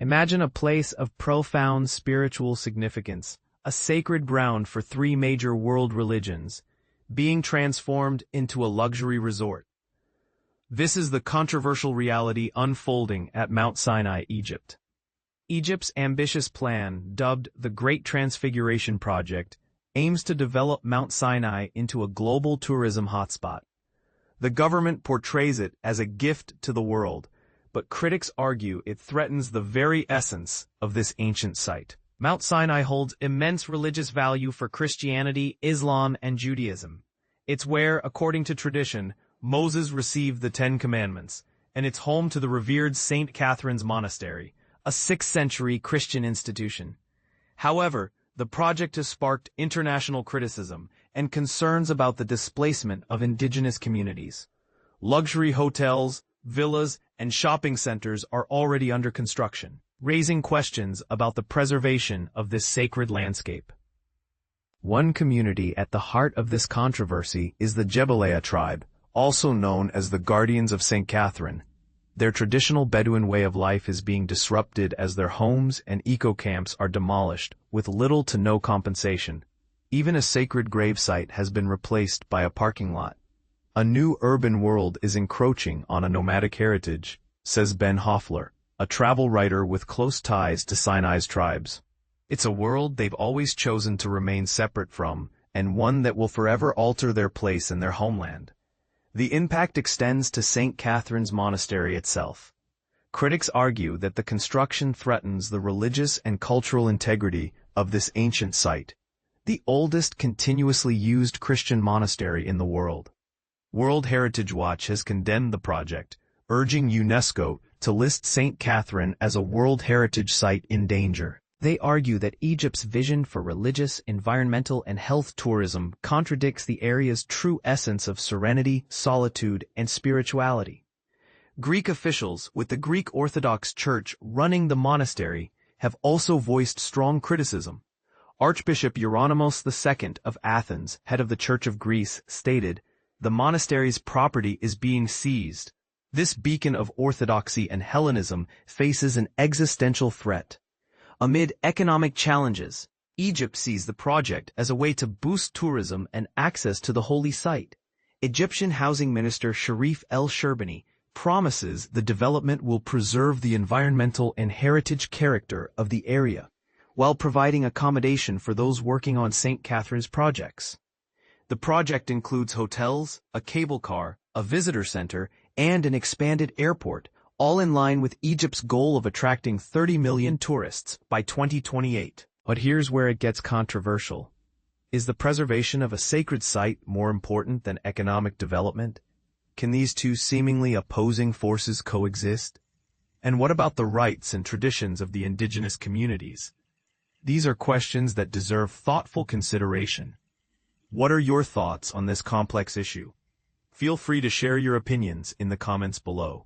Imagine a place of profound spiritual significance, a sacred ground for three major world religions, being transformed into a luxury resort. This is the controversial reality unfolding at Mount Sinai, Egypt. Egypt's ambitious plan, dubbed the Great Transfiguration Project, aims to develop Mount Sinai into a global tourism hotspot. The government portrays it as a gift to the world, but critics argue it threatens the very essence of this ancient site. Mount Sinai holds immense religious value for Christianity, Islam, and Judaism. It's where, according to tradition, Moses received the Ten Commandments, and it's home to the revered St. Catherine's Monastery, a 6th-century Christian institution. However, the project has sparked international criticism and concerns about the displacement of indigenous communities. Luxury hotels, villas, and shopping centers are already under construction, raising questions about the preservation of this sacred landscape. One community at the heart of this controversy is the Jebeleya tribe, also known as the Guardians of St. Catherine. Their traditional Bedouin way of life is being disrupted as their homes and eco-camps are demolished with little to no compensation. Even a sacred gravesite has been replaced by a parking lot. A new urban world is encroaching on a nomadic heritage, says Ben Hoffler, a travel writer with close ties to Sinai's tribes. It's a world they've always chosen to remain separate from, and one that will forever alter their place in their homeland. The impact extends to St. Catherine's Monastery itself. Critics argue that the construction threatens the religious and cultural integrity of this ancient site, the oldest continuously used Christian monastery in the world. World Heritage Watch has condemned the project, urging UNESCO to list St. Catherine as a World Heritage Site in danger. They argue that Egypt's vision for religious, environmental, and health tourism contradicts the area's true essence of serenity, solitude, and spirituality. Greek officials, with the Greek Orthodox Church running the monastery, have also voiced strong criticism. Archbishop Euronymos II of Athens, head of the Church of Greece, stated, "The monastery's property is being seized. This beacon of orthodoxy and Hellenism faces an existential threat." Amid economic challenges, Egypt sees the project as a way to boost tourism and access to the holy site. Egyptian Housing Minister Sharif El-Sherbini promises the development will preserve the environmental and heritage character of the area, while providing accommodation for those working on St. Catherine's projects. The project includes hotels, a cable car, a visitor center, and an expanded airport, all in line with Egypt's goal of attracting 30 million tourists by 2028. But here's where it gets controversial. Is the preservation of a sacred site more important than economic development? Can these two seemingly opposing forces coexist? And what about the rights and traditions of the indigenous communities? These are questions that deserve thoughtful consideration. What are your thoughts on this complex issue? Feel free to share your opinions in the comments below.